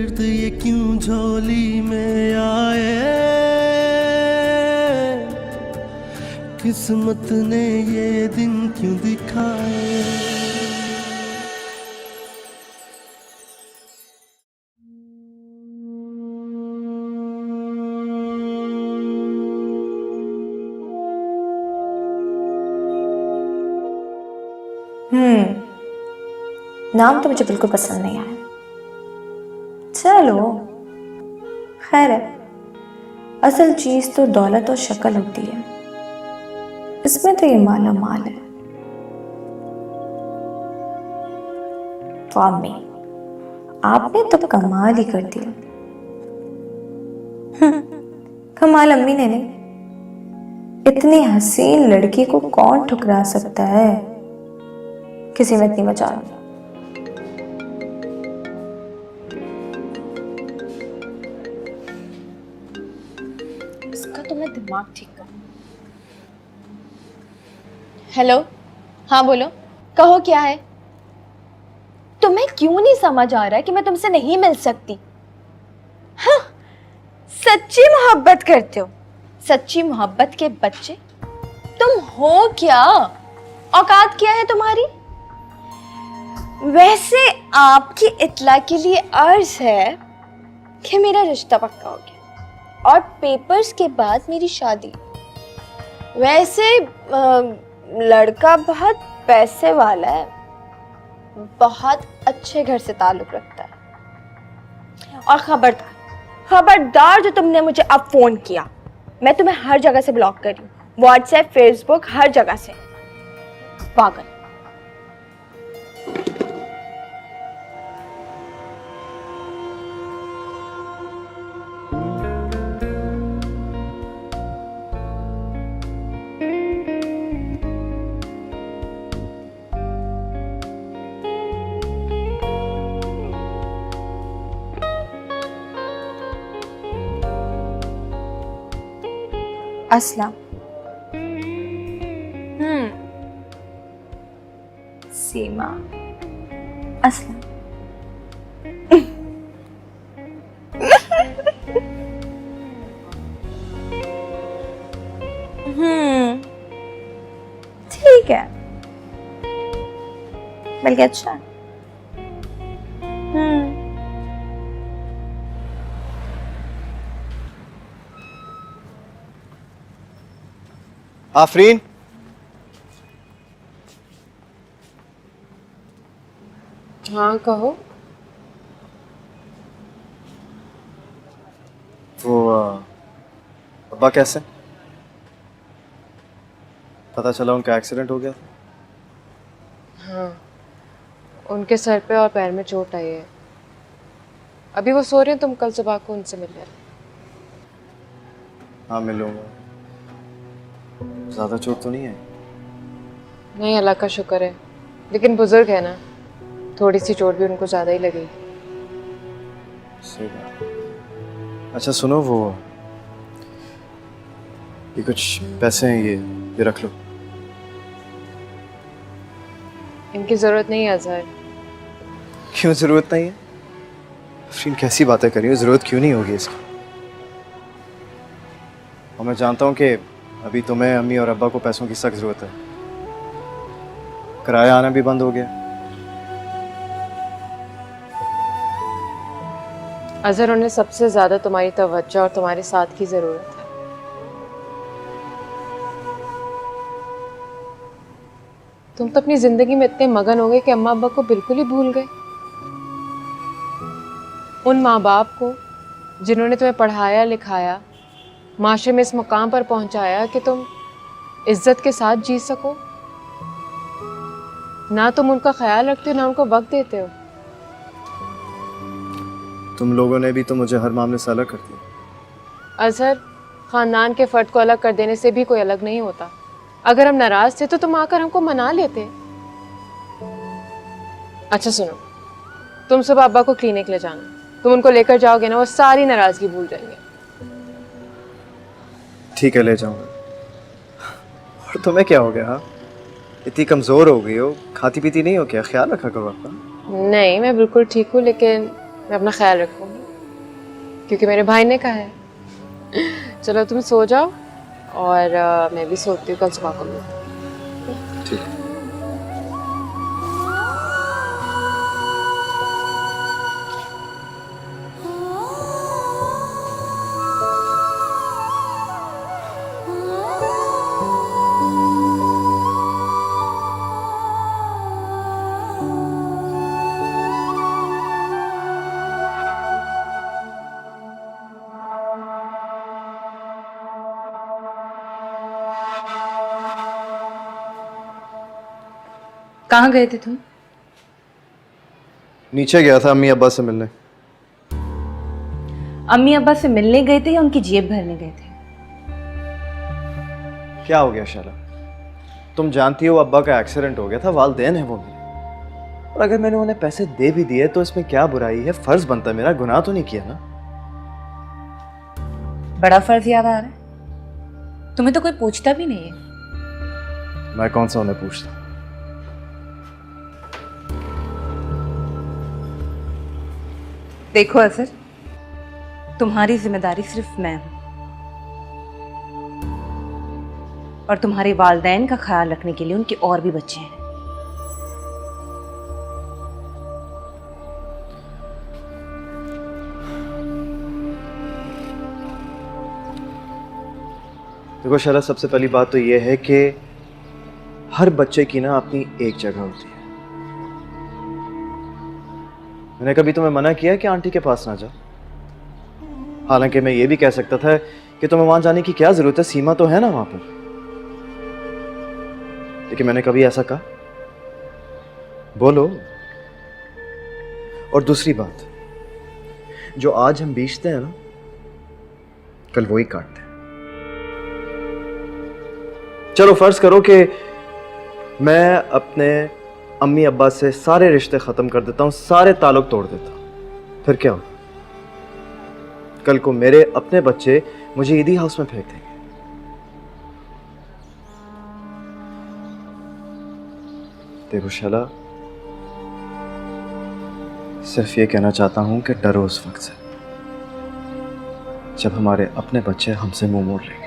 दर्द ये क्यों झोली में आए, किस्मत ने ये दिन क्यों दिखाए। नाम तो मुझे बिल्कुल पसंद नहीं आया। चलो खैर है, असल चीज तो दौलत और शक्ल होती है, इसमें तो ये माला माल है। वामी, आपने तो कमाल ही कर दिया। कमाल अम्मी ने नहीं, इतनी हसीन लड़की को कौन ठुकरा सकता है। किसी में इतनी मचा नहीं। इसका तो मैं दिमाग ठीक कर। हेलो, हाँ बोलो, कहो क्या है। तुम्हें क्यों नहीं समझ आ रहा है कि मैं तुमसे नहीं मिल सकती। हाँ, सच्ची मोहब्बत करते हो, सच्ची मोहब्बत के बच्चे तुम हो क्या। औकात क्या है तुम्हारी। वैसे आपकी इत्ला के लिए अर्ज है कि मेरा रिश्ता पक्का हो गया और पेपर्स के बाद मेरी शादी। वैसे लड़का बहुत पैसे वाला है, बहुत अच्छे घर से ताल्लुक रखता है। और खबरदार खबरदार, जो तुमने मुझे अब फोन किया, मैं तुम्हें हर जगह से ब्लॉक कर रही हूँ, व्हाट्सएप, फेसबुक, हर जगह से। पागल। असलम। सीमा। असलम। ठीक है, बल्कि अच्छा। आफरीन, हाँ कहो। वो अब्बा कैसे? पता चला उनका एक्सीडेंट हो गया। हाँ, उनके सर पे और पैर में चोट आई है। अभी वो सो रहे हैं, तुम कल सुबह को उनसे मिल लेना। हाँ मिलूंगा। ज़्यादा चोट तो नहीं है? नहीं, अल्लाह का शुक्र है, लेकिन बुजुर्ग है ना, थोड़ी सी चोट भी उनको ज़्यादा ही लगेगी। सही बात। अच्छा सुनो, वो ये कुछ पैसे हैं, ये रख लो। इनकी ज़रूरत नहीं है अजहर। क्यों ज़रूरत नहीं है? अफरीन कैसी बातें कर रही हो, ज़रूरत क्यों नहीं होगी इसकी। और मैं जानता हूँ कि अभी तुम्हें, अम्मी और अब्बा को पैसों की सख्त ज़रूरत है। किराया आना भी बंद हो गया। अजहर, उन्हें सबसे ज़्यादा तुम्हारी तवज्जो और तुम्हारे साथ की ज़रूरत है। तुम तो अपनी ज़िंदगी में इतने मगन हो गए कि अम्मा अब्बा को बिल्कुल ही भूल गए। उन माँ बाप को जिन्होंने तुम्हें पढ़ाया लिखाया, माशरे में इस मुकाम पर पहुंचाया कि तुम इज्जत के साथ जी सको। ना तुम उनका ख्याल रखते हो, ना उनको वक्त देते हो। तुम लोगों ने भी तो मुझे हर मामले से अलग कर दिया। अजहर, खानदान के फर्द को अलग कर देने से भी कोई अलग नहीं होता। अगर हम नाराज थे तो तुम आकर हमको मना लेते। अच्छा सुनो, तुम सुबह अब्बा को क्लिनिक ले जाना। तुम उनको लेकर जाओगे ना, वो सारी नाराजगी भूल जाएंगे। ठीक है, ले जाऊंगा। और तुम्हें क्या हो गया? हाँ, इतनी कमज़ोर हो गई हो, खाती पीती नहीं हो क्या? ख्याल रखा करो आपका। नहीं, मैं बिल्कुल ठीक हूँ, लेकिन मैं अपना ख्याल रखूंगी, क्योंकि मेरे भाई ने कहा है। चलो तुम सो जाओ और मैं भी सोती हूँ, कल सुबह को मिलते हैं। ठीक है। कहाँ गए थे तुम? नीचे गया था अम्मी अब्बा से मिलने। अम्मी अब्बा से मिलने गए थे या उनकी जेब भरने गए थे? क्या हो गया शैला? तुम जानती हो अब्बा का एक्सीडेंट हो गया था, वालदेन है वो मेरे। और अगर मैंने उन्हें पैसे दे भी दिए तो इसमें क्या बुराई है? फर्ज बनता है मेरा, गुनाह तो नहीं किया ना। बड़ा फर्ज याद आ रहा है। तुम्हें तो कोई पूछता भी नहीं है। मैं कौन सा उन्हें पूछता? देखो असर, तुम्हारी जिम्मेदारी सिर्फ मैं हूं और तुम्हारे वालदैन का ख्याल रखने के लिए उनके और भी बच्चे हैं। देखो शैला, सबसे पहली बात तो यह है कि हर बच्चे की ना अपनी एक जगह होती है। मैंने कभी तुम्हें मना किया कि आंटी के पास ना जाओ? हालांकि मैं ये भी कह सकता था कि तुम्हें वहां जाने की क्या जरूरत है, सीमा तो है ना वहां पर। लेकिन मैंने कभी ऐसा कहा? बोलो। और दूसरी बात, जो आज हम बेचते हैं ना, कल वही काटते हैं। चलो फर्ज करो कि मैं अपने अम्मी अब्बा से सारे रिश्ते खत्म कर देता हूं, सारे ताल्लुक तोड़ देता हूं, फिर क्या हो? कल को मेरे अपने बच्चे मुझे ईदी हाउस में फेंक देंगे। देखो शैला, सिर्फ ये कहना चाहता हूं कि डरो उस वक्त से जब हमारे अपने बच्चे हमसे मुंह मोड़ लेंगे।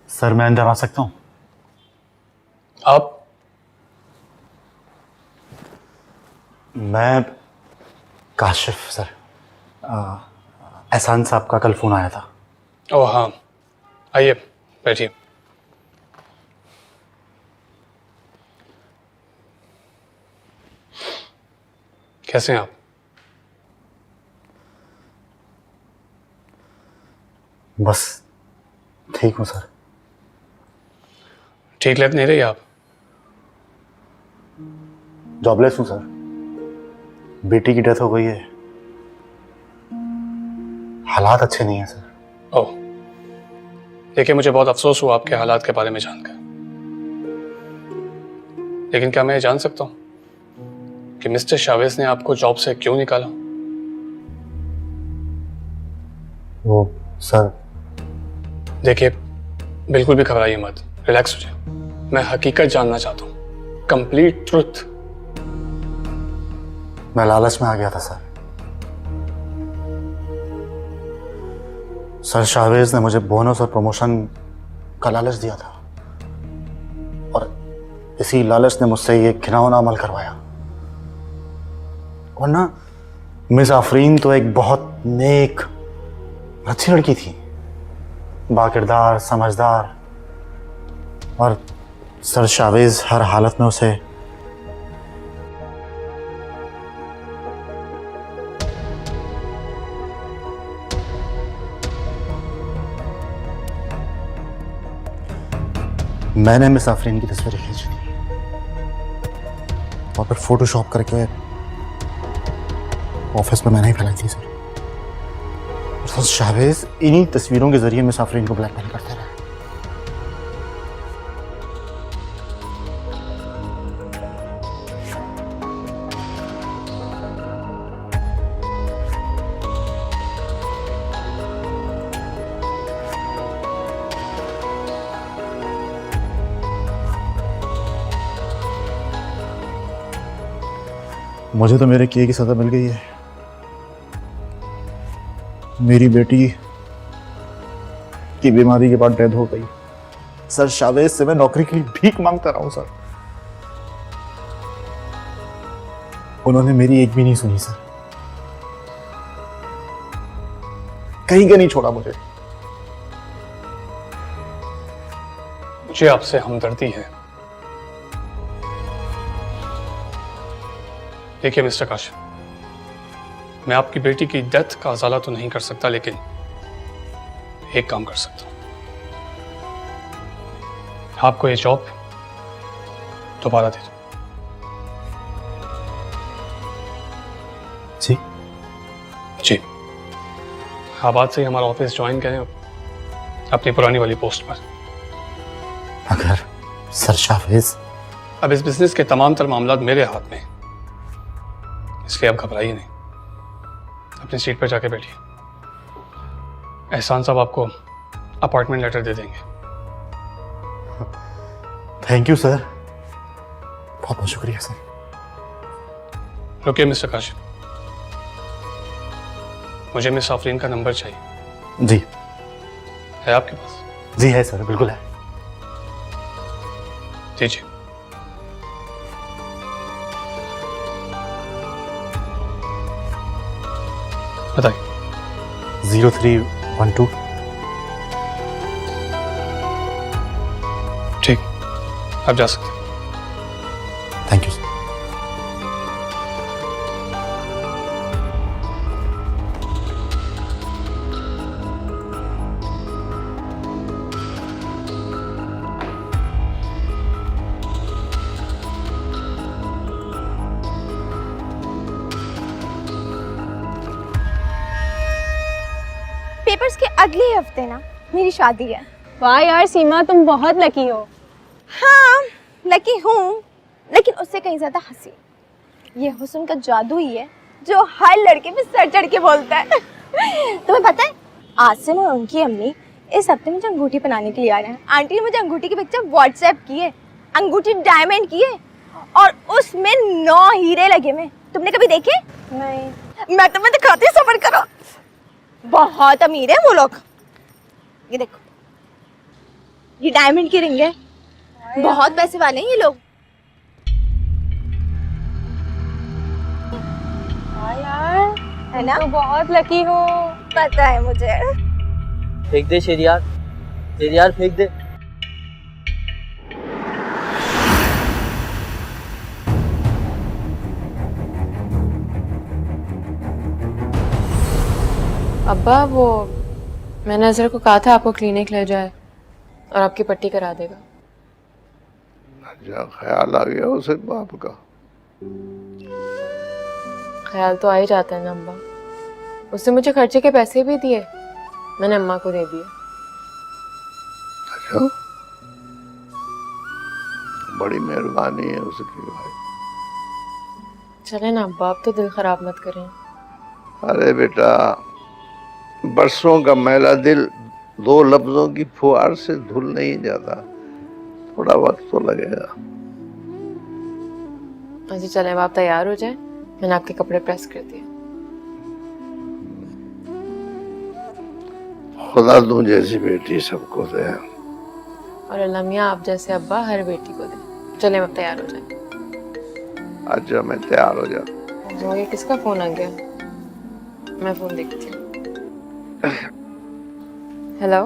सर, मैं अंदर आ सकता हूं? आप? मैं काशिफ सर। एहसान साहब का कल फोन आया था। ओह हाँ, आइए बैठिए। कैसे हैं आप? बस ठीक हूं सर। ठीक लग नहीं रही आप? जॉबलेस हूं सर। बेटी की डेथ हो गई है। हालात अच्छे नहीं है सर। ओह, देखिए मुझे बहुत अफसोस हुआ आपके हालात के बारे में जानकर, लेकिन क्या मैं ये जान सकता हूं कि मिस्टर शावेज ने आपको जॉब से क्यों निकाला? वो सर, देखिए बिल्कुल भी घबराइए मत, रिलैक्स हो जाए। मैं हकीकत जानना चाहता हूं, कंप्लीट ट्रुथ। मैं लालच में आ गया था सर। सर शावेज ने मुझे बोनस और प्रमोशन का लालच दिया था और इसी लालच ने मुझसे ये घिनौना अमल करवाया। वरना मिस आफरीन तो एक बहुत नेक, अच्छी लड़की थी, बाकिरदार, समझदार, और सर शावेज हर हालत में उसे मैंने मिस आफरीन की तस्वीरें खींची और फिर फोटोशॉप करके ऑफिस में मैंने ही फैलाई थी सर। सर शाहवेज इन्हीं तस्वीरों के जरिए मिस आफरीन को ब्लैकमेल करते रहे। मुझे तो मेरे किए की सजा मिल गई है। मेरी बेटी की बीमारी के बाद डेथ हो गई। सर शाहवेज से मैं नौकरी के लिए भीख मांगता रहा हूं सर। उन्होंने मेरी एक भी नहीं सुनी सर, कहीं का नहीं छोड़ा मुझे। मुझे आपसे हमदर्दी है। देखिए मिस्टर काशिफ, मैं आपकी बेटी की डेथ का अजाला तो नहीं कर सकता, लेकिन एक काम कर सकता हूं। आपको ये जॉब दोबारा दे दूं। जी जी, आप आज से ही हमारा ऑफिस ज्वाइन करें अपनी पुरानी वाली पोस्ट पर। मगर सर शाहवेज, अब इस बिजनेस के तमाम तर मामलात मेरे हाथ में, इसलिए आप घबराइए नहीं। अपनी सीट पर जाके बैठिए। एहसान साहब आपको अपॉइंटमेंट लेटर दे देंगे। थैंक यू सर, बहुत बहुत शुक्रिया सर। रुकिए मिस्टर काशिफ, मुझे मिस आफरीन का नंबर चाहिए। जी है आपके पास? जी है सर, बिल्कुल है। दीजिए। बताइए। 0312। ठीक, आप जा सकते हैं। Thank you sir. पेपर्स के अगले हफ्ते ना मेरी शादी है। वाह यार सीमा, तुम बहुत लकी हो। हाँ लकी हूँ, लेकिन उससे कहीं ज्यादा हंसी। ये हुस्न का जादू ही है जो हर लड़के पे सर चढ़ के बोलता है। तुम्हें पता है, आज से मैं उनकी अम्मी इस हफ्ते मुझे अंगूठी पहनाने के लिए आ रहे हैं। आंटी ने मुझे अंगूठी की पिक्चर व्हाट्सएप की है, अंगूठी डायमंड की है और उसमें 9 हीरे लगे में। तुमने कभी देखे? नहीं। मैं तुम्हें दिखाती हूँ, सब्र करो। बहुत अमीर है वो लोग। ये देखो, ये डायमंड की रिंग है, बहुत पैसे वाले हैं ये लोग। हाँ यार, है ना? तो बहुत लकी हो। पता है मुझे। फेंक दे शेरियार, शेरियार फेंक दे। अब्बा, वो मैंने अजहर को कहा था आपको क्लिनिक ले जाए और आपकी पट्टी करा देगा। अच्छा ख्याल आ गया उसे बाप का। ख्याल तो आ ही जाता है ना अम्बा। उसने मुझे खर्चे के पैसे भी दिए, मैंने अम्मा को दे दिए। अच्छा, बड़ी मेहरबानी है उसकी भाई। चले ना अब्बा, आप तो दिल खराब मत करें। अरे बेटा, बरसों का मैला दिल 2 लफ्जों की फुहार से धुल नहीं जाता, थोड़ा वक्त तो लगेगा। अच्छा चले, अब आप तैयार हो जाए, मैंने आपके कपड़े प्रेस कर दिए। खुदा तू जैसी बेटी सबको दे, और अल्लाह मियां आप जैसे अब्बा हर बेटी को दे। चले अब तैयार हो जाए। अच्छा मैं तैयार हो जाता। तो ये किसका फोन आ गया? मैं फोन देखती हूँ। हेलो,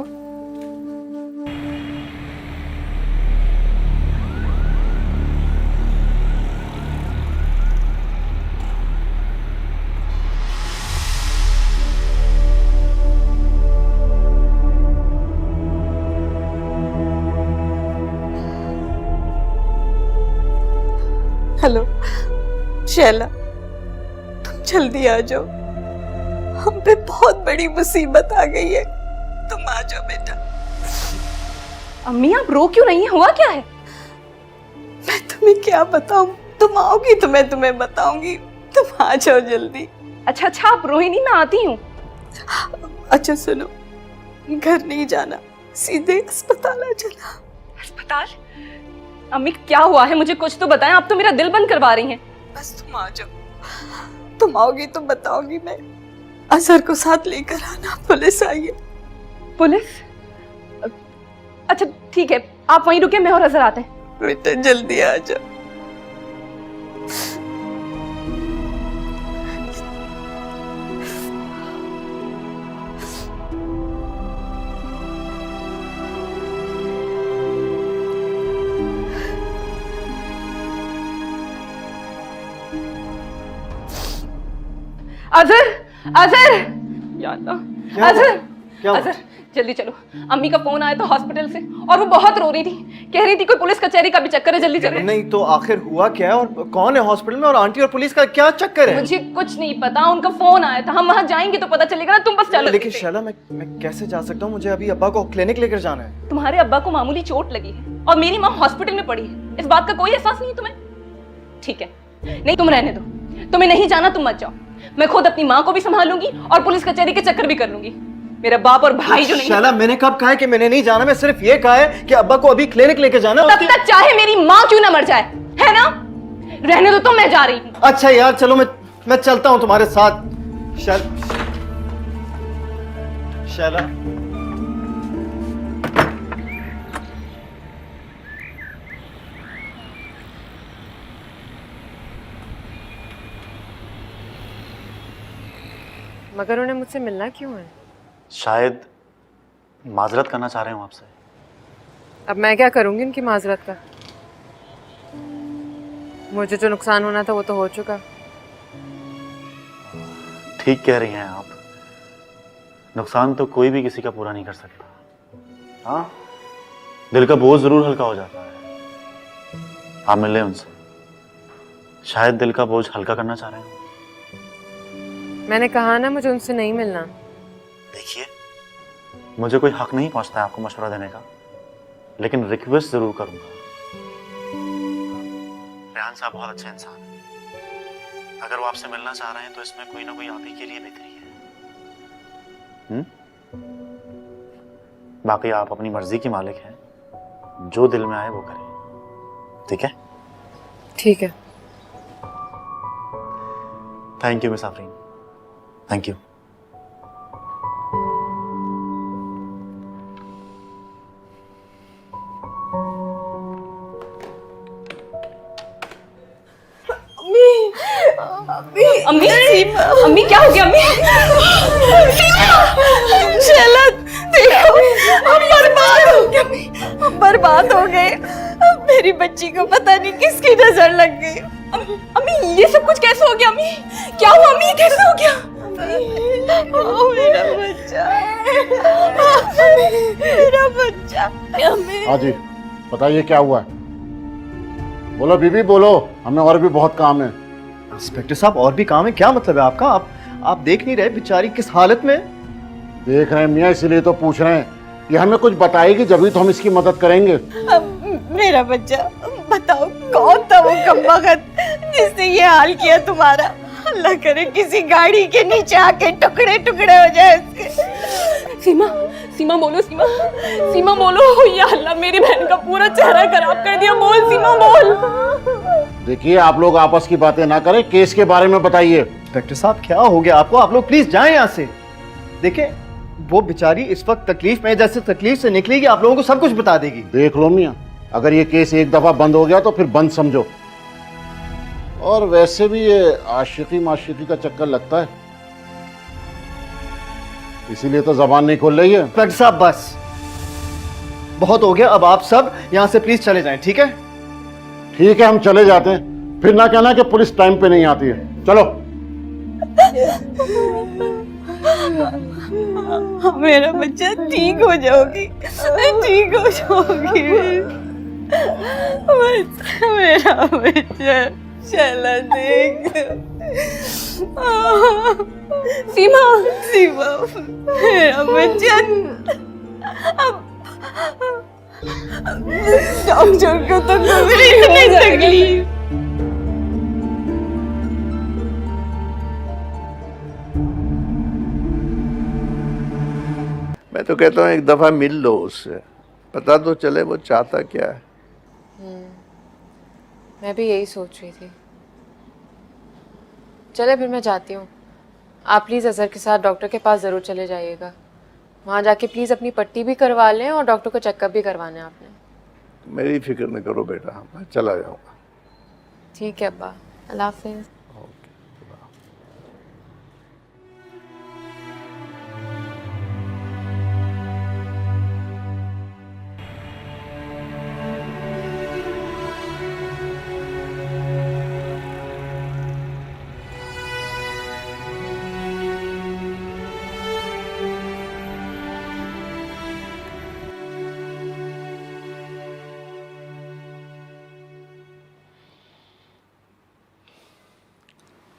हेलो शैला, तुम जल्दी आ जाओ, हम पे बहुत बड़ी मुसीबत आ गई है, तुम आ जाओ बेटा। अम्मी आप रो क्यों रही हैं? हुआ क्या है? मैं तुम्हें क्या बताऊं, तुम आओगी तो मैं तुम्हें बताऊंगी, तुम आ जाओ जल्दी। अच्छा अच्छा आप रोई नहीं, मैं आती हूँ। अच्छा सुनो, घर नहीं जाना, सीधे अस्पताल आ जाना। अस्पताल? अम्मी क्या हुआ है, मुझे कुछ तो बताएं, आप तो मेरा दिल बंद करवा रही हैं। बस तुम आ जाओ, तुम आओगी तो बताओगी मैं। अजहर को साथ लेकर आना, पुलिस आई है। पुलिस? अच्छा ठीक है, आप वहीं रुके, मैं और अजहर आते हैं। बेटा जल्दी आ जाओ। अजहर, अजहर, या अल्लाह, अजहर, क्या हुआ? अजहर जल्दी चलो, अम्मी का फोन आया था हॉस्पिटल से और वो बहुत रो रही थी, कह रही थी कोई पुलिस कचहरी का भी चक्कर है, जल्दी चलो। नहीं तो आखिर हुआ क्या है और कौन है हॉस्पिटल में और आंटी और पुलिस का क्या चक्कर है? मुझे कुछ नहीं पता, उनका फोन आया था, हम वहाँ जाएंगे तो पता चलेगा ना, तुम बस चलो। लेकिन शैला मैं कैसे जा सकता हूँ, मुझे अभी अब्बा को क्लिनिक लेकर जाना है। तुम्हारे अब्बा को मामूली चोट लगी है और मेरी माँ हॉस्पिटल में पड़ी है, इस बात का कोई एहसास नहीं है तुम्हें? ठीक है, नहीं तुम रहने दो, तुम्हें नहीं जाना तुम मत जाओ, मैं खुद अपनी माँ को भी संभालूंगी और पुलिस कचहरी के चक्कर भी कर लूंगी। मेरा बाप और भाई जो नहीं। शैला मैंने कब कहा है कि मैंने नहीं जाना, मैं सिर्फ ये कहा है कि अब्बा को अभी क्लिनिक लेके जाना। तब तक चाहे मेरी माँ क्यों ना मर जाए, है ना? रहने दो, तो मैं जा रही हूँ। अच्छा यार चलो मैं चलता हूँ तुम्हारे साथ। शैला मगर उन्हें मुझसे मिलना क्यों है? शायद माजरत करना चाह रहे हो आपसे। अब मैं क्या करूंगी उनकी माजरत का? मुझे जो नुकसान होना था वो तो हो चुका। ठीक कह रही हैं आप, नुकसान तो कोई भी किसी का पूरा नहीं कर सकता। हाँ, दिल का बोझ जरूर हल्का हो जाता है। आप मिल लें उनसे, शायद दिल का बोझ हल्का करना चाह रहे हैं। मैंने कहा ना मुझे उनसे नहीं मिलना। देखिए, मुझे कोई हक नहीं पहुंचता है आपको मशवरा देने का, लेकिन रिक्वेस्ट जरूर करूंगा। रेहान साहब बहुत अच्छे इंसान हैं, अगर वो आपसे मिलना चाह रहे हैं तो इसमें कोई ना कोई आप ही के लिए बेहतरी है। बाकी आप अपनी मर्जी के मालिक हैं, जो दिल में आए वो करें। ठीक है? ठीक है। Thank you miss Afreen, thank you. अम्मी, अम्मी क्या हो गया अम्मी? शैला देखो, हम बर्बाद हो गए, हम बर्बाद हो गए। मेरी बच्ची को पता नहीं किसकी नजर लग गई। अम्मी ये सब कुछ कैसे हो गया अम्मी? क्या हुआ अम्मी, कैसे हो गया? ओ मेरा बच्चा, मेरा बच्चा। हाँ जी, बताइए क्या हुआ है? बोलो बीबी बोलो, हमें और भी बहुत काम है। इंस्पेक्टर साहब और भी काम है? क्या मतलब है आपका? आप देख नहीं रहे बेचारी किस हालत में? देख रहे हैं मियाँ, इसीलिए तो पूछ रहे हैं। ये हमें कुछ बताएगी जब तो हम इसकी मदद करेंगे। मेरा बच्चा, बताओ कौन था वो कमबख्त जिसने ये हाल किया तुम्हारा? अल्लाह करे किसी गाड़ी के नीचे आके टुकड़े टुकड़े हो जाए उसके। सीमा, सीमा बोलो, सीमा बोलो। या अल्लाह, मेरी बहन का पूरा चेहरा खराब कर दिया। बोल सीमा बोल। देखिए, आप लोग आपस की बातें ना करें, केस के बारे में बताइए। इंस्पेक्टर साहब क्या हो गया आपको? आप लोग प्लीज जाएं यहाँ से। देखिए वो बेचारी इस वक्त तकलीफ में, जैसे तकलीफ से निकलेगी आप लोगों को सब कुछ बता देगी। देख लो मियाँ, अगर ये केस एक दफा बंद हो गया तो फिर बंद समझो। और वैसे भी ये आशिकी माशिकी का चक्कर लगता है, इसीलिए तो जबान नहीं खोल रही है। इंस्पेक्टर साहब बस बहुत हो गया, अब आप सब यहाँ से प्लीज चले जाएं। ठीक है? ठीक है, हम चले जाते हैं, फिर ना कहना कि पुलिस टाइम पे नहीं आती है। चलो। मेरा बच्चा ठीक हो जाओगी, ठीक हो जाओगी। मेरा बच्चा। चला देख। सीमा सीमा मेरा बच्चा, अब डॉक्टर को तो गुजरी नहीं तकलीफ। मैं तो कहता हूँ एक दफा मिल लो उससे, पता तो चले वो चाहता क्या है। मैं भी यही सोच रही थी। चले फिर मैं जाती हूँ। आप प्लीज़ अजहर के साथ डॉक्टर के पास ज़रूर चले जाइएगा। वहाँ जाके प्लीज़ अपनी पट्टी भी करवा लें और डॉक्टर को चेकअप भी करवाना है आपने। मेरी फिक्र न करो बेटा, मैं चला जाऊँगा। ठीक है अब्बा, अल्लाह हाफिज़।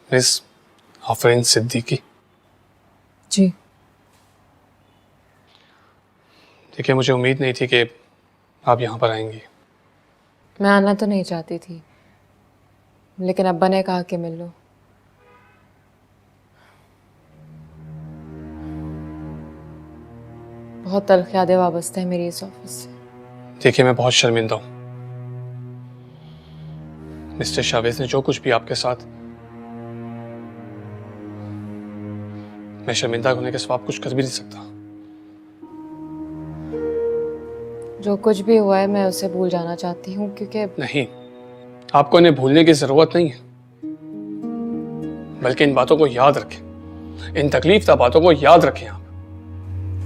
मिस आफरीन सिद्दीकी। जी। देखिए, मुझे उम्मीद नहीं थी कि आप यहाँ पर आएंगी। मैं आना तो नहीं चाहती थी, लेकिन अब्बा ने कहा कि मिल लो। बहुत तल्ख यादें वाबस्ता है मेरी इस ऑफिस से। देखिए, मैं बहुत शर्मिंदा हूँ। मिस्टर शावेज ने जो कुछ भी आपके साथ, मैं शर्मिंदा होने के सिवा कुछ कर भी नहीं सकता। जो कुछ भी हुआ है मैं उसे भूल जाना चाहती हूँ, क्योंकि नहीं, आपको इन्हें भूलने की जरूरत नहीं है, बल्कि इन बातों को याद रखें, इन तकलीफ बातों को याद रखें आप।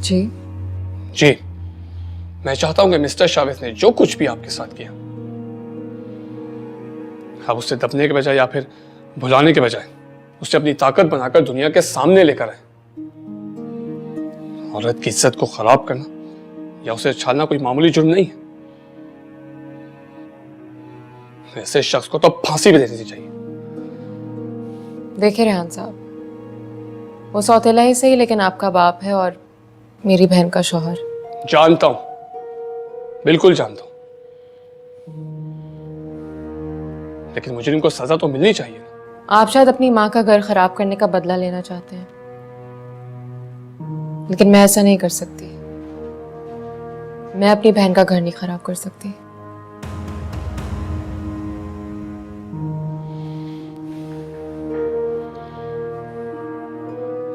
जी जी, मैं चाहता हूं कि मिस्टर शावेज ने जो कुछ भी आपके साथ किया, आप उसे दबने के बजाय या फिर भुलाने के बजाय उसे अपनी ताकत बनाकर दुनिया के सामने लेकर आए। औरत की इज्जत को खराब करना या उसे छालना कोई मामूली जुर्म नहीं है। ऐसे शख्स को तो फांसी भी दे देनी चाहिए। देखिए रेहान साहब, वो सौतेला ही सही, लेकिन आपका बाप है और मेरी बहन का शौहर। जानता हूं, बिल्कुल जानता हूं, लेकिन मुजरिम को सजा तो मिलनी चाहिए ना। आप शायद अपनी माँ का घर खराब करने का बदला लेना चाहते हैं, लेकिन मैं ऐसा नहीं कर सकती। मैं अपनी बहन का घर नहीं खराब कर सकती।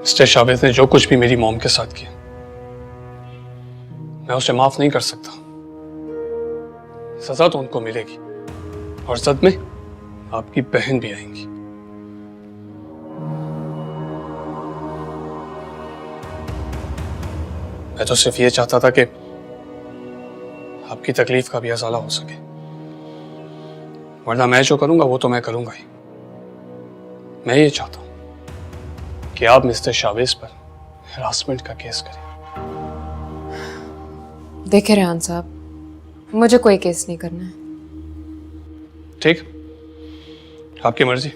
मिस्टर शावेज ने जो कुछ भी मेरी मॉम के साथ किया, मैं उसे माफ नहीं कर सकता। सजा तो उनको मिलेगी और सद में आपकी बहन भी आएंगी। मैं तो सिर्फ ये चाहता था कि आपकी तकलीफ का भी अज़ाला हो सके, वरना मैं जो करूंगा वो तो मैं करूंगा ही। मैं ये चाहता हूं कि आप मिस्टर शावेज पर हरासमेंट का केस करें। देखिए रेहान साहब, मुझे कोई केस नहीं करना है। ठीक, आपकी मर्जी।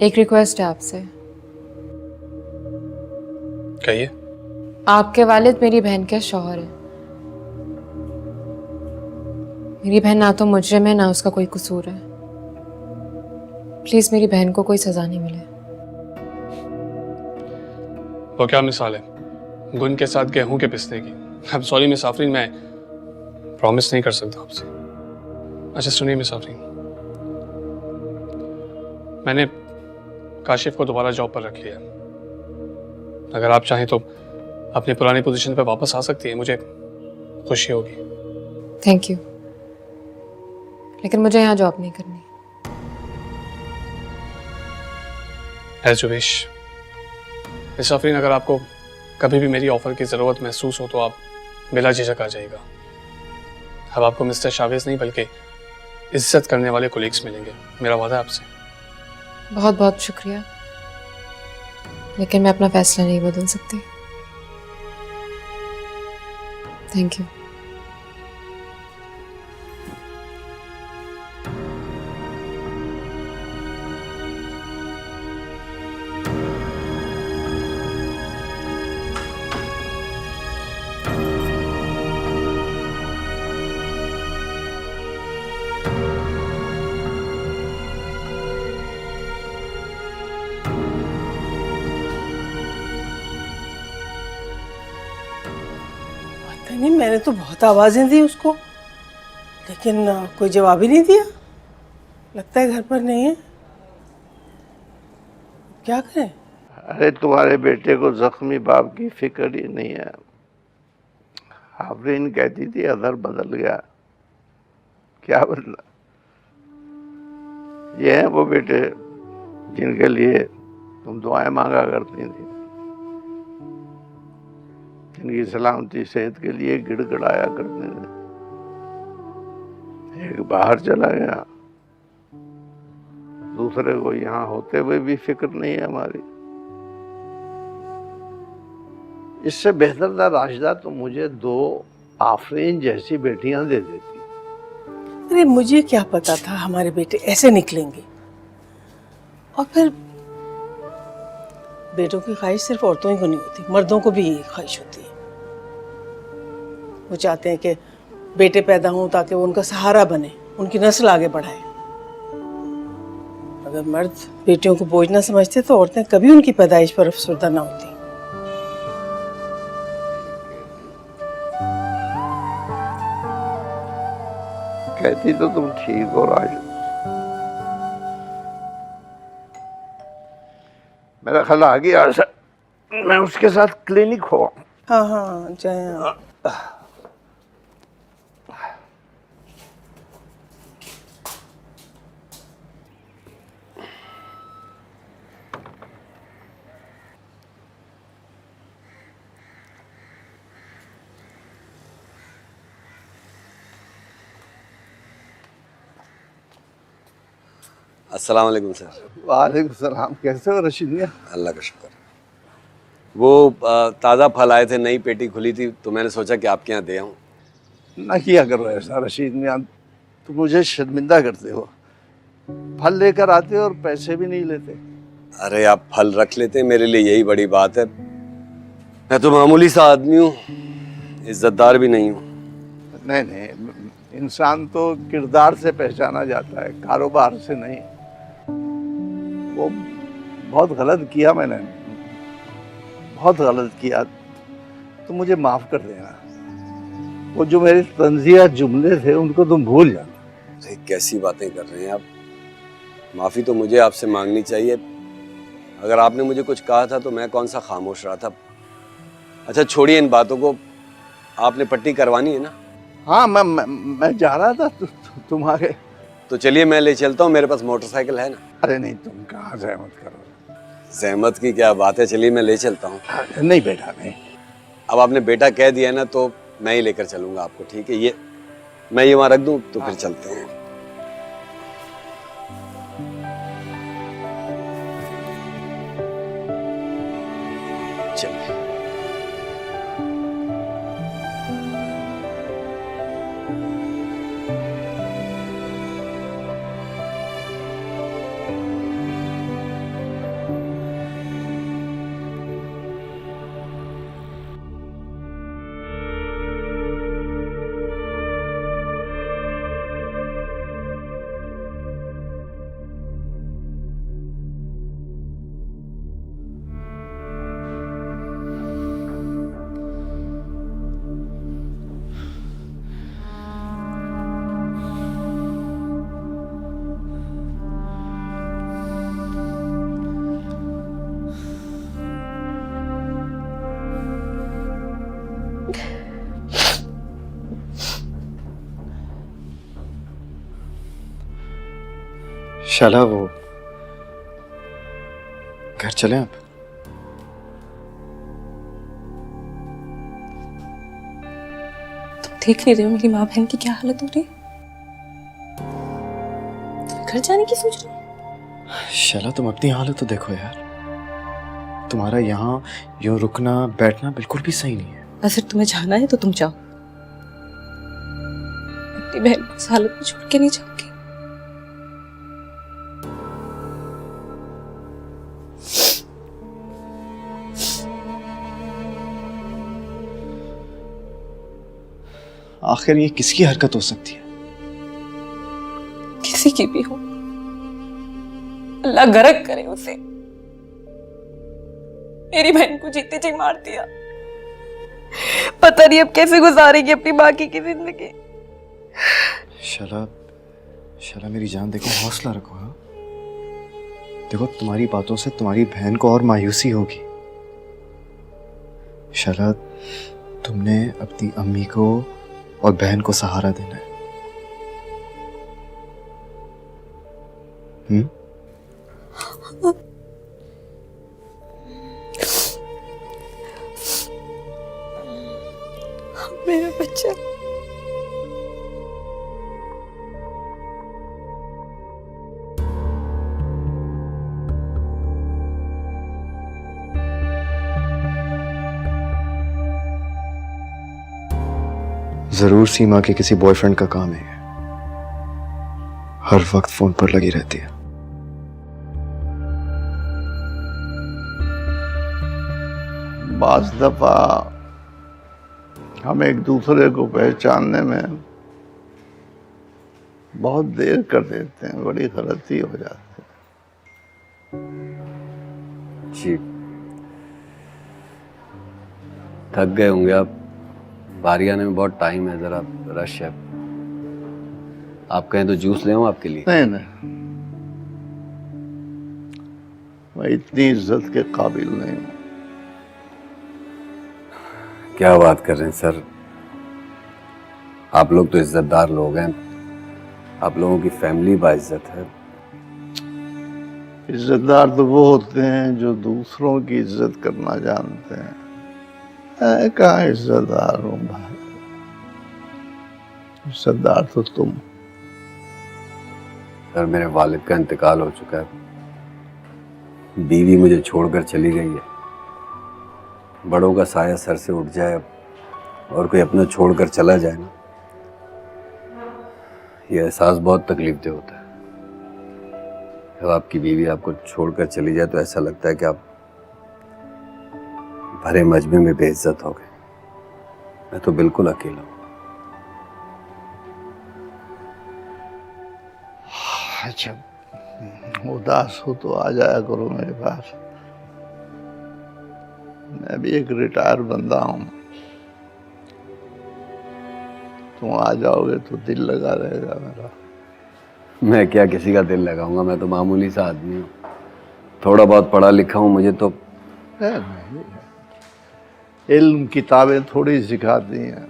एक रिक्वेस्ट है आपसे। कहिए। आपके वालिद मेरी बहन के शौहर है। मेरी बहन ना तो मुजरिम है, ना उसका कोई कसूर है। प्लीज मेरी बहन को कोई सजा नहीं मिले। वो क्या मिसाल है गुन के साथ गेहूं के पिसने की? अब सॉरी मिस आफरीन, मैं प्रॉमिस नहीं कर सकता आपसे। अच्छा सुनिए मिस आफरीन, मैंने काशिफ को दोबारा जॉब पर रख लिया। अगर आप चाहें तो अपनी पुरानी पोजीशन पर वापस आ सकती है, मुझे खुशी होगी। थैंक यू, लेकिन मुझे यहाँ जॉब नहीं करनी। As you wish. Miss Afreen, अगर आपको कभी भी मेरी ऑफर की ज़रूरत महसूस हो तो आप बिला झिझक आ जाइएगा। अब आपको मिस्टर शावेज नहीं बल्कि इज्जत करने वाले कोलीग्स मिलेंगे, मेरा वादा है आपसे। बहुत बहुत शुक्रिया, लेकिन मैं अपना फैसला नहीं बदल सकती। Thank you. नहीं, मैंने तो बहुत आवाजें दी उसको, लेकिन कोई जवाब ही नहीं दिया। लगता है घर पर नहीं है। क्या करें? अरे तुम्हारे बेटे को जख्मी बाप की फिक्र ही नहीं है। आफरीन कहती थी अदर बदल गया। क्या बदला? ये हैं वो बेटे जिनके लिए तुम दुआएं मांगा करती थी, जिनकी सलामती सेहत के लिए गिड़गिड़ाया करते थे। एक बाहर चला गया, दूसरे को यहाँ होते हुए भी फिक्र नहीं है हमारी। इससे बेहतर था राशिदा तो मुझे 2 आफरीन जैसी बेटियां दे देती। अरे मुझे क्या पता था हमारे बेटे ऐसे निकलेंगे। और फिर बेटों की ख्वाहिश सिर्फ औरतों ही को नहीं होती, मर्दों को भी यही ख्वाहिश होती है। वो चाहते हैं कि बेटे पैदा हों ताकि वो उनका सहारा बने, उनकी नस्ल आगे बढ़ाए। अगर मर्द बेटियों को बोझ ना समझते तो औरतें कभी उनकी पैदाइश पर अफसरदा ना होती। कहती तो तुम ठीक हो राशिद। मेरा ख्याल आ गया, मैं उसके साथ क्लिनिक हो। हाँ हाँ जाए आप। अस्सलाम वालेकुम सर। वालेकुम सलाम। कैसे हो रशीद मियां? अल्लाह का शुक्र। वो ताज़ा फल आए थे, नई पेटी खुली थी तो मैंने सोचा कि आपके यहाँ दे आऊँ। ना किया करो ऐसा रशीद मियां, तुम मुझे शर्मिंदा करते हो। फल लेकर आते हो और पैसे भी नहीं लेते। अरे आप फल रख लेते, मेरे लिए यही बड़ी बात है। मैं तो मामूली सा आदमी हूँ, इज्जतदार भी नहीं हूँ। नहीं नहीं, इंसान तो किरदार से पहचाना जाता है, कारोबार से नहीं। वो बहुत गलत किया मैंने, बहुत गलत किया। तो मुझे माफ़ कर देना। वो जो मेरे तंजिया जुमले थे उनको तुम भूल जाना। कैसी बातें कर रहे हैं आप? माफ़ी तो मुझे आपसे मांगनी चाहिए। अगर आपने मुझे कुछ कहा था तो मैं कौन सा खामोश रहा था। अच्छा छोड़िए इन बातों को, आपने पट्टी करवानी है ना? हाँ मैं जा रहा था तुम्हारे। तो चलिए मैं ले चलता हूँ, मेरे पास मोटरसाइकिल है ना। अरे नहीं, तुम कहाँ ज़हमत करो। ज़हमत की क्या बात है, चलिए मैं ले चलता हूँ। नहीं बेटा नहीं। अब आपने बेटा कह दिया ना तो मैं ही लेकर चलूंगा आपको, ठीक है? ये मैं ये वहाँ रख दूँ तो फिर चलते हैं। चलिए। शाला वो घर चलें आप? तुम देख नहीं रहे हो मेरी माँ बहन की क्या हालत हो रही है? घर जाने की सोच रही हो? शाला तुम अपनी हालत तो देखो यार। तुम्हारा यहाँ यूं रुकना बैठना बिल्कुल भी सही नहीं है। अगर तुम्हें जाना है तो तुम जाओ, अपनी बहन को इस हालत में छोड़ के नहीं जाओगी। आखिर ये किसकी हरकत हो सकती है? किसी की भी हो, अल्लाह गरक करे उसे। मेरी बहन को जीते जी मार दिया। पता नहीं अब कैसे गुजारेगी अपनी बाकी की जिंदगी। शला, शला मेरी जान, देखो हौसला रखो। हाँ, देखो तुम्हारी बातों से तुम्हारी बहन को और मायूसी होगी। शला, तुमने अपनी अम्मी को और बहन को सहारा देना है। मेरा बच्चा। जरूर सीमा के किसी बॉयफ्रेंड का काम है, हर वक्त फोन पर लगी रहती है। बाज़ दफा हम एक दूसरे को पहचानने में बहुत देर कर देते हैं, बड़ी गलती हो जाती है। जी, थक गए होंगे आप, बारी आने में बहुत टाइम है, जरा रश है। आप कहें तो जूस ले आऊं आपके लिए? नहीं नहीं, मैं इतनी इज्जत के काबिल नहीं हूं। क्या बात कर रहे हैं सर, आप लोग तो इज्जतदार लोग हैं, आप लोगों की फैमिली बाइज्जत है। इज्जतदार तो वो होते हैं जो दूसरों की इज्जत करना जानते हैं। मैं कहाँ इज्जतदार हूँ भाई, इज्जतदार तो तुम। सर, मेरे वालिद का इंतकाल हो चुका है, बीवी मुझे छोड़कर चली गई है। बड़ों का साया सर से उठ जाए और कोई अपना छोड़कर चला जाए ना, ये एहसास बहुत तकलीफदेह होता है। जब आपकी बीवी आपको छोड़कर चली जाए तो ऐसा लगता है कि आप भरे मजमे में बेइज्जत हो गए। मैं तो बिल्कुल अकेला हूं। अच्छा, उदास हो तो आ जाया करो मेरे पास, मैं भी एक रिटायर बंदा हूं। तुम आ जाओगे तो दिल लगा रहेगा मेरा। मैं क्या किसी का दिल लगाऊंगा, मैं तो मामूली सा आदमी हूँ, थोड़ा बहुत पढ़ा लिखा हूँ। मुझे तो इल्म किताबें थोड़ी सिखाती हैं,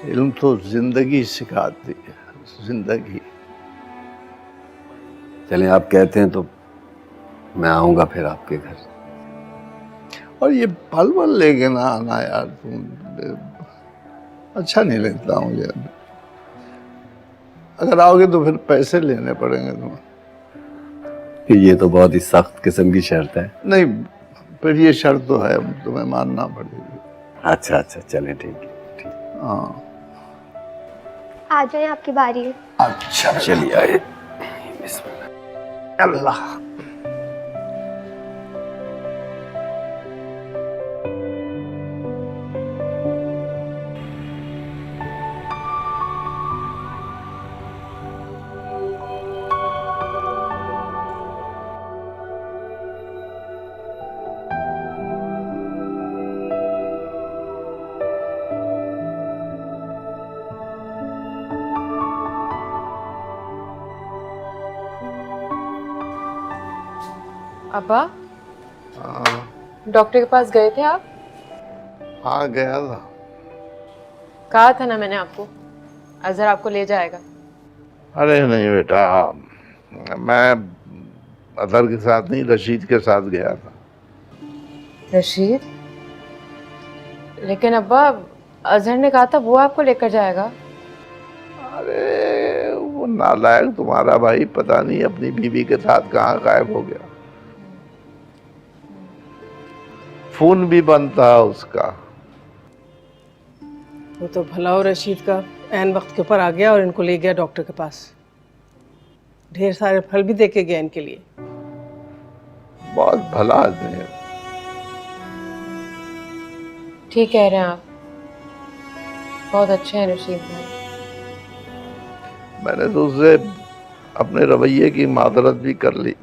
इल्म तो जिंदगी सिखाती है, जिंदगी। चलें, आप कहते हैं तो मैं आऊंगा फिर आपके घर। और ये पल पल लेके ना आना यार, तुम अच्छा नहीं लगता मुझे। अगर आओगे तो फिर पैसे लेने पड़ेंगे तुम्हें। ये तो बहुत ही सख्त किस्म की शर्त है। नहीं, फिर ये शर्त तो है, तुम्हें मानना पड़ेगी। अच्छा अच्छा, चलें, ठीक है, ठीक। हाँ, आ जाए, आपकी बारी है। अच्छा चलिए आए। अल्लाह। अब्बा, डॉक्टर के पास गए थे आप? हाँ, गया था। कहा था ना मैंने आपको, अजहर आपको ले जाएगा। अरे नहीं बेटा, मैं अदर के साथ नहीं, रशीद के साथ गया था। रशीद? लेकिन अब्बा, अजहर ने कहा था वो आपको लेकर जाएगा। अरे वो नालायक तुम्हारा भाई पता नहीं अपनी बीवी के साथ कहाँ गायब हो गया। फोन भी बंद था उसका। वो तो भला हो रशीद का, ऐन वक्त के ऊपर आ गया और इनको ले गया डॉक्टर के पास। ढेर सारे फल भी देके गया इनके लिए। बहुत भला आदमी है। ठीक कह रहे हैं आप, बहुत अच्छे हैं रशीद भाई। मैंने तो उससे अपने रवैये की मादरत भी कर ली।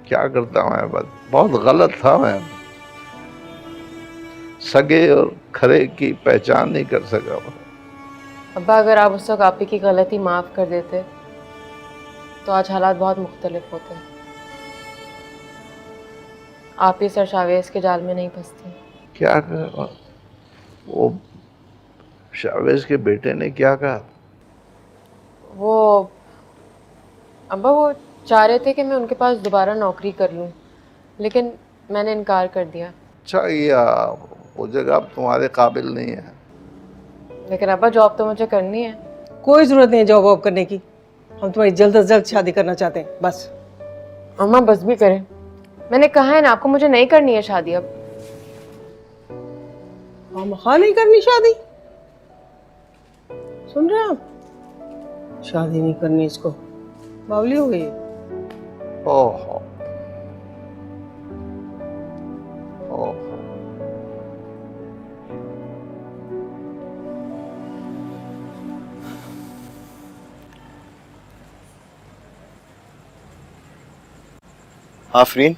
क्या करता मैं, बस बहुत गलत था मैं। सगे और खरे की पहचान नहीं कर सका वो। अब्बा, अगर आप उस वक्त आप ही की गलती माफ़ कर देते तो आज हालात बहुत मुख्तलिफ होते। आप ही शावेज के जाल में नहीं फंसती। क्या कहा वो? शावेज के बेटे ने क्या कहा? वो अब्बा, वो चाह रहे थे कि मैं उनके पास दोबारा नौकरी कर लूं, लेकिन मैंने इनकार कर दिया। अच्छा किया, वो जगह अब तुम्हारे काबिल नहीं है। लेकिन अब्बा, जॉब तो मुझे करनी है। कोई जरूरत नहीं है जॉब वॉब करने की। हम तुम्हारी जल्द से जल्द शादी करना चाहते हैं, बस। अम्मा बस भी करें, मैंने कहा है ना आपको, मुझे नहीं करनी है शादी अब। हम हाँ नहीं करनी शादी? सुन रहे हैं आप? शादी नहीं करनी इसको, बावली हो गई। ओहो ओहो, आफरीन,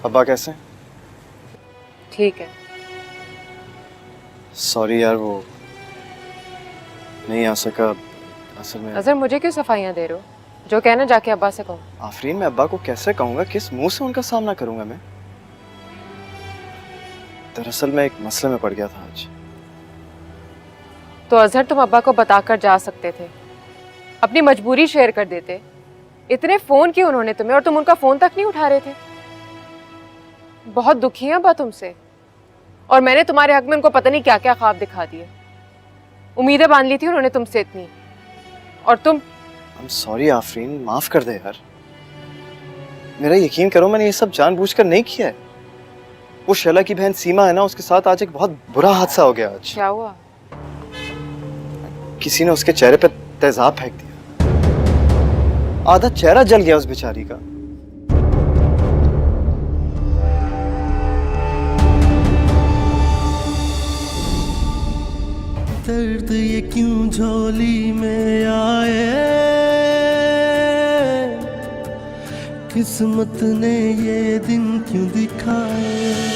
अब्बा कैसे? ठीक है। सॉरी यार, वो नहीं आ सका असल में। अजहर, मुझे क्यों सफाइयाँ दे रहे हो? जो कहना जाके अब्बा से कहो। आफरीन, मैं अब्बा को कैसे कहूँगा? किस मुंह से उनका सामना करूँगा मैं? दरअसल मैं एक मसले में पड़ गया था आज। तो अजहर, तुम अब्बा को बताकर जा सकते थे, अपनी मजबूरी शेयर कर देते। इतने फोन किए उन्होंने तुम्हें और तुम उनका फोन तक नहीं उठा रहे थे। बहुत दुखी हैं अब्बा तुमसे, और मैंने तुम्हारे हक में उनको पता नहीं क्या क्या ख्वाब दिखा दिए। उम्मीदें बांध ली थी उन्होंने तुमसे इतनी, और तुम। I'm sorry आफरीन, माफ कर दे यार। मेरा यकीन करो, मैंने ये सब जानबूझकर नहीं किया है। वो शैला की बहन सीमा है ना, उसके साथ आज एक बहुत बुरा हादसा हो गया आज। क्या हुआ? किसी ने उसके चेहरे पे तेजाब फेंक दिया, आधा चेहरा जल गया उस बेचारी का। दर्द ये क्यों झोली में आए, किस्मत ने ये दिन क्यों दिखाए।